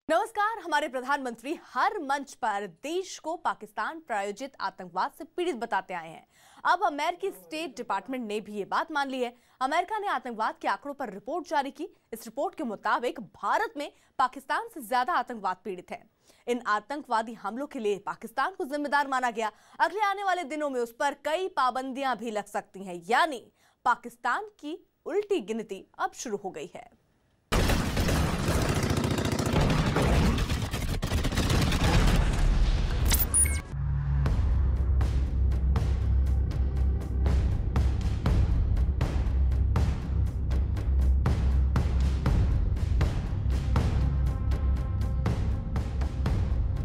नमस्कार। हमारे प्रधानमंत्री हर मंच पर देश को पाकिस्तान प्रायोजित आतंकवाद से पीड़ित बताते आए हैं। अब अमेरिकी स्टेट डिपार्टमेंट ने भी ये बात मान ली है। अमेरिका ने आतंकवाद के आंकड़ों पर रिपोर्ट जारी की। इस रिपोर्ट के मुताबिक भारत में पाकिस्तान से ज्यादा आतंकवाद पीड़ित है। इन आतंकवादी हमलों के लिए पाकिस्तान को जिम्मेदार माना गया। अगले आने वाले दिनों में उस पर कई पाबंदियां भी लग सकती हैं, यानी पाकिस्तान की उल्टी गिनती अब शुरू हो गई है।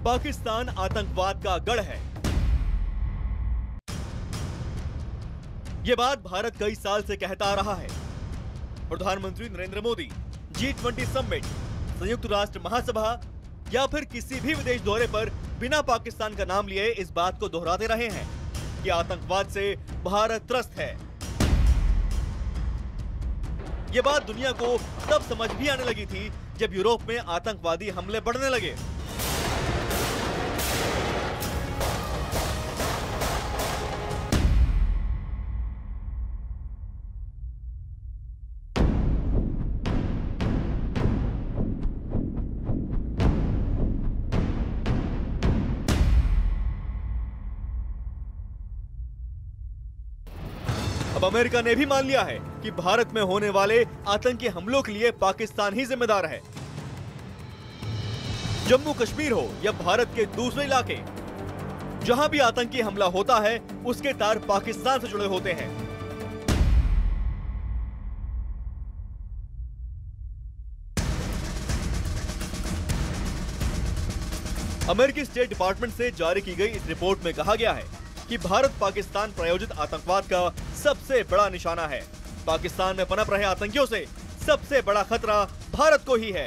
पाकिस्तान आतंकवाद का गढ़ है। ये बात भारत कई साल से कहता आ रहा है। प्रधानमंत्री नरेंद्र मोदी G20 समिट, संयुक्त राष्ट्र महासभा या फिर किसी भी विदेश दौरे पर बिना पाकिस्तान का नाम लिए इस बात को दोहराते रहे हैं कि आतंकवाद से भारत त्रस्त है। ये बात दुनिया को तब समझ भी आने लगी थी जब यूरोप में आतंकवादी हमले बढ़ने लगे। अब अमेरिका ने भी मान लिया है कि भारत में होने वाले आतंकी हमलों के लिए पाकिस्तान ही जिम्मेदार है। जम्मू कश्मीर हो या भारत के दूसरे इलाके, जहां भी आतंकी हमला होता है उसके तार पाकिस्तान से जुड़े होते हैं। अमेरिकी स्टेट डिपार्टमेंट से जारी की गई इस रिपोर्ट में कहा गया है कि भारत पाकिस्तान प्रायोजित आतंकवाद का सबसे बड़ा निशाना है। पाकिस्तान में पनप रहे आतंकियों से सबसे बड़ा खतरा भारत को ही है।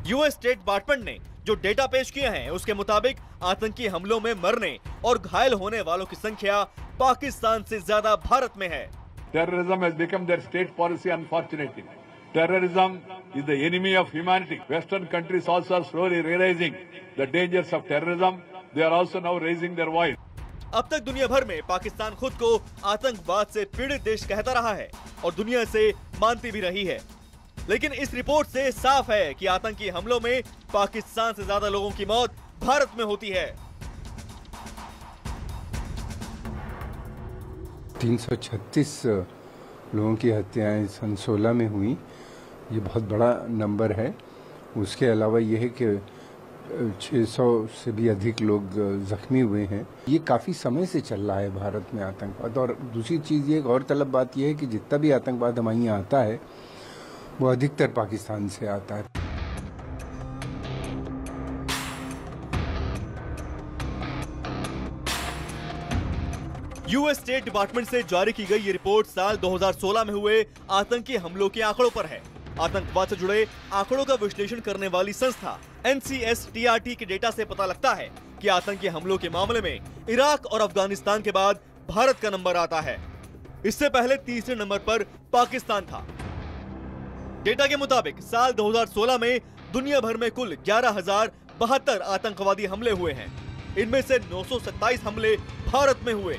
यूएस स्टेट डिपार्टमेंट ने जो डेटा पेश किए हैं उसके मुताबिक आतंकी हमलों में मरने और घायल होने वालों की संख्या पाकिस्तान से ज्यादा भारत में है। Terrorism has become their state policy, unfortunately. Terrorism is the enemy of humanity. Western countries also are slowly realizing the dangers of terrorism. They are also now raising their voice. अब तक दुनिया भर में पाकिस्तान खुद को आतंकवाद से पीड़ित देश कहता रहा है और दुनिया से मानती भी रही है। लेकिन इस रिपोर्ट से साफ है कि आतंकी हमलों में पाकिस्तान से ज्यादा लोगों की मौत भारत में होती है। 336 लोगों की हत्याएं सन 16 में हुई, ये बहुत बड़ा नंबर है। उसके अलावा यह है कि 600 से भी अधिक लोग जख्मी हुए हैं। ये काफ़ी समय से चल रहा है भारत में आतंकवाद। और दूसरी चीज़ ये गौरतलब बात यह है कि जितना भी आतंकवाद हमारे यहाँ आता है वो अधिकतर पाकिस्तान से आता है। यूएस स्टेट डिपार्टमेंट से जारी की गई ये रिपोर्ट साल 2016 में हुए आतंकी हमलों के आंकड़ों पर है। आतंकवाद से जुड़े आंकड़ों का विश्लेषण करने वाली संस्था NCSTRT के डेटा से पता लगता है कि आतंकी हमलों के मामले में इराक और अफगानिस्तान के बाद भारत का नंबर आता है। इससे पहले तीसरे नंबर पर पाकिस्तान था। डेटा के मुताबिक साल 2016 में दुनिया भर में कुल 11,072 आतंकवादी हमले हुए हैं। इनमें से 927 हमले भारत में हुए,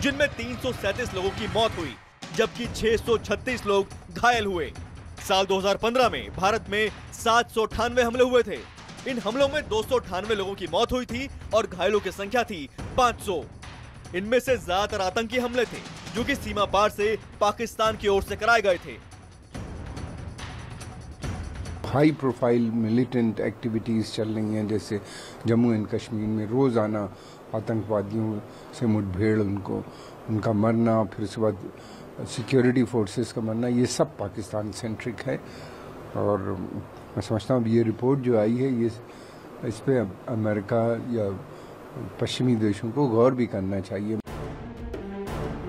जिनमें 337 लोगों की मौत हुई, जबकि 636 लोग घायल हुए। साल 2015 में भारत में 798 हमले हुए थे। इन हमलों में 298 लोगों की मौत हुई थी और घायलों की संख्या थी 500। इनमें से ज्यादातर आतंकी हमले थे जो कि सीमा पार से पाकिस्तान की ओर से कराए गए थे। हाई प्रोफाइल मिलिटेंट एक्टिविटीज़ चल रही हैं, जैसे जम्मू एंड कश्मीर में रोज़ाना आतंकवादियों से मुठभेड़, उनका मरना, फिर उसके बाद सिक्योरिटी फोर्सेस का मरना, ये सब पाकिस्तान सेंट्रिक है। और मैं समझता हूँ ये रिपोर्ट जो आई है, ये इस पे अमेरिका या पश्चिमी देशों को गौर भी करना चाहिए।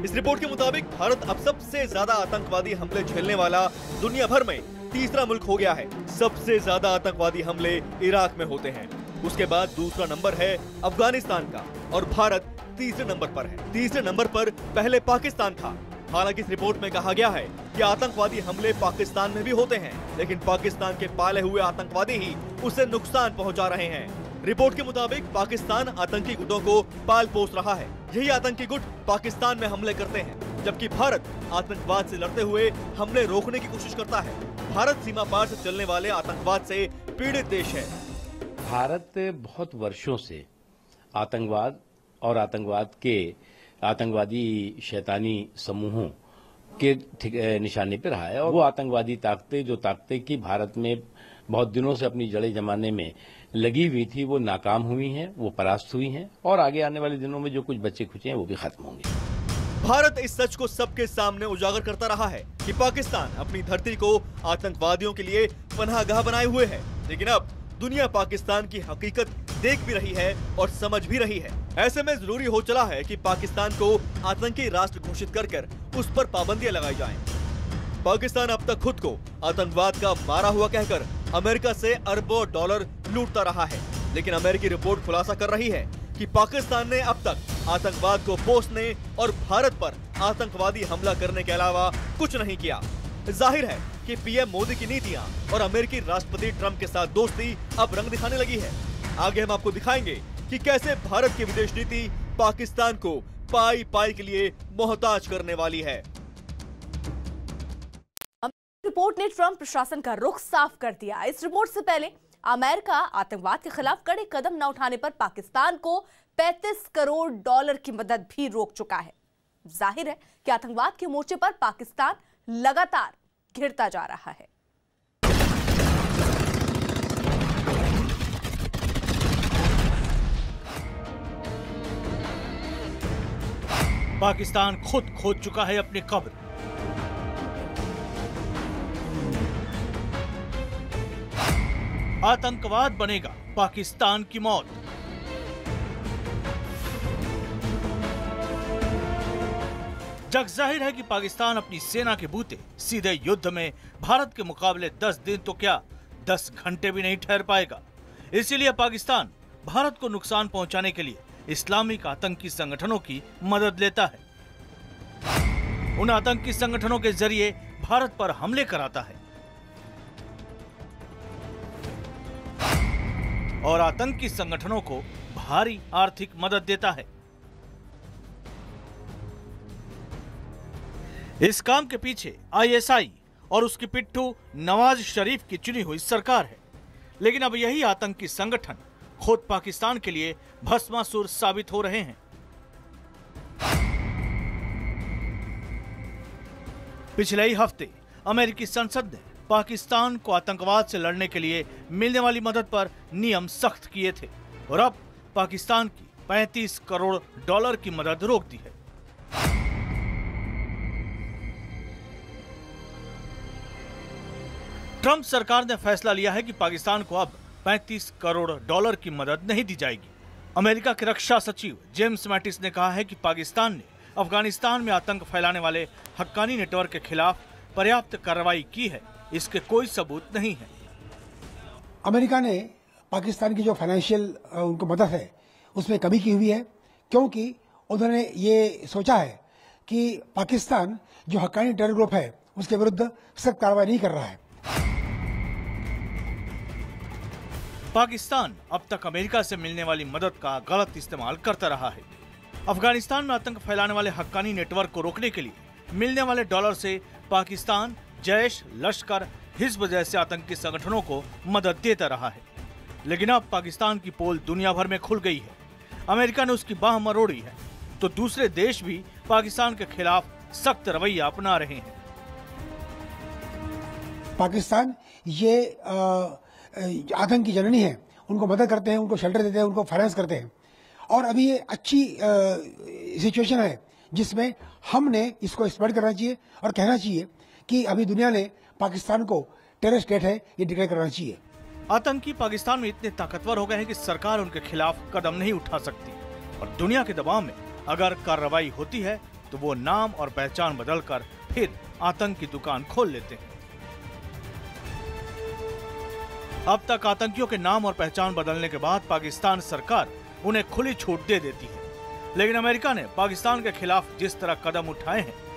इस रिपोर्ट के मुताबिक भारत अब सबसे ज्यादा आतंकवादी हमले झेलने वाला दुनिया भर में तीसरा मुल्क हो गया है। सबसे ज्यादा आतंकवादी हमले इराक में होते हैं। उसके बाद दूसरा नंबर है अफगानिस्तान का और भारत तीसरे नंबर पर है। तीसरे नंबर पर पहले पाकिस्तान था। हालांकि इस रिपोर्ट में कहा गया है कि आतंकवादी हमले पाकिस्तान में भी होते हैं, लेकिन पाकिस्तान के पाले हुए आतंकवादी ही उसे नुकसान पहुंचा रहे हैं। रिपोर्ट के मुताबिक पाकिस्तान आतंकी गुटों को पाल पोस रहा है। यही आतंकी गुट पाकिस्तान में हमले करते हैं, जबकि भारत आतंकवाद से लड़ते हुए हमले रोकने की कोशिश करता है। भारत सीमा पार से चलने वाले आतंकवाद से पीड़ित देश है। भारत बहुत वर्षों से आतंकवाद और आतंकवादी शैतानी समूहों के निशाने पर रहा है, और वो आतंकवादी ताकतें की भारत में बहुत दिनों से अपनी जड़ें जमाने में लगी हुई थी, वो नाकाम हुई हैं, वो परास्त हुई हैं, और आगे आने वाले दिनों में जो कुछ बच्चे खुचे हैं वो भी खत्म होंगे। भारत इस सच को सबके सामने उजागर करता रहा है कि पाकिस्तान अपनी धरती को आतंकवादियों के लिए पनाहगाह बनाए हुए है, लेकिन अब दुनिया पाकिस्तान की हकीकत देख भी रही है और समझ भी रही है। ऐसे में जरूरी हो चला है कि पाकिस्तान को आतंकी राष्ट्र घोषित कर उस पर पाबंदियां लगाई जाएं। पाकिस्तान अब तक खुद को आतंकवाद का मारा हुआ कहकर अमेरिका से अरबों डॉलर लूटता रहा है, लेकिन अमेरिकी रिपोर्ट खुलासा कर रही है कि पाकिस्तान ने अब तक आतंकवाद को पोसने और भारत पर आतंकवादी हमला करने के अलावा कुछ नहीं किया। जाहिर है कि पीएम मोदी की नीतियां और अमेरिकी राष्ट्रपति ट्रंप के साथ दोस्ती अब रंग दिखाने लगी है। आगे हम आपको दिखाएंगे कि कैसे भारत की विदेश नीति पाकिस्तान को पाई पाई के लिए मोहताज करने वाली है। रिपोर्ट ने ट्रंप प्रशासन का रुख साफ कर दिया। इस रिपोर्ट से पहले अमेरिका आतंकवाद के खिलाफ कड़े कदम न उठाने पर पाकिस्तान को 35 करोड़ डॉलर की मदद भी रोक चुका है। जाहिर है कि आतंकवाद के मोर्चे पर पाकिस्तान लगातार घिरता जा रहा है। पाकिस्तान खुद खोद चुका है अपनी कब्र। आतंकवाद बनेगा पाकिस्तान की मौत। जग जाहिर है कि पाकिस्तान अपनी सेना के बूते सीधे युद्ध में भारत के मुकाबले 10 दिन तो क्या 10 घंटे भी नहीं ठहर पाएगा। इसीलिए पाकिस्तान भारत को नुकसान पहुंचाने के लिए इस्लामिक आतंकी संगठनों की मदद लेता है। उन आतंकी संगठनों के जरिए भारत पर हमले कराता है और आतंकी संगठनों को भारी आर्थिक मदद देता है। इस काम के पीछे आईएसआई और उसकी पिट्ठू नवाज शरीफ की चुनी हुई सरकार है, लेकिन अब यही आतंकी संगठन खुद पाकिस्तान के लिए भस्मासुर साबित हो रहे हैं। पिछले ही हफ्ते अमेरिकी संसद ने पाकिस्तान को आतंकवाद से लड़ने के लिए मिलने वाली मदद पर नियम सख्त किए थे और अब पाकिस्तान की 35 करोड़ डॉलर की मदद रोक दी है। ट्रंप सरकार ने फैसला लिया है कि पाकिस्तान को अब 35 करोड़ डॉलर की मदद नहीं दी जाएगी। अमेरिका के रक्षा सचिव जेम्स मैटिस ने कहा है कि पाकिस्तान ने अफगानिस्तान में आतंक फैलाने वाले हक्कानी नेटवर्क के खिलाफ पर्याप्त कार्रवाई की है, इसके कोई सबूत नहीं है। अमेरिका ने पाकिस्तान की जो फाइनेंशियल उनको मदद है उसमें कमी की हुई है, क्योंकि उन्होंने ये सोचा है कि पाकिस्तान जो हक्कानी टेरर ग्रुप है उसके विरुद्ध सख्त कार्रवाई नहीं कर रहा है। पाकिस्तान अब तक अमेरिका से मिलने वाली मदद का गलत इस्तेमाल करता रहा है। अफगानिस्तान में आतंक फैलाने वाले हक्कानी नेटवर्क को रोकने के लिए मिलने वाले डॉलर से पाकिस्तान जैश, लश्कर, हिज़्ब जैसे आतंकी संगठनों को मदद देता रहा है, लेकिन अब पाकिस्तान की पोल दुनिया भर में खुल गई है। अमेरिका ने उसकी बाह मरोड़ी है तो दूसरे देश भी पाकिस्तान के खिलाफ सख्त रवैया अपना रहे हैं। पाकिस्तान ये आतंकी जननी है, उनको मदद करते हैं, उनको शेल्टर देते हैं, उनको फाइनेंस करते हैं, और अभी ये अच्छी सिचुएशन है जिसमें हमने इसको एक्सप्लॉइट करना चाहिए और कहना चाहिए कि अभी दुनिया ने पाकिस्तान को टेरर स्टेट है ये डिक्लेयर करना चाहिए। आतंकी पाकिस्तान में इतने ताकतवर हो गए हैं कि सरकार उनके खिलाफ कदम नहीं उठा सकती और दुनिया के दबाव में अगर कार्रवाई होती है तो वो नाम और पहचान बदलकर फिर आतंक की दुकान खोल लेते हैं। अब तक आतंकियों के नाम और पहचान बदलने के बाद पाकिस्तान सरकार उन्हें खुली छूट दे देती है। लेकिन अमेरिका ने पाकिस्तान के खिलाफ जिस तरह कदम उठाए हैं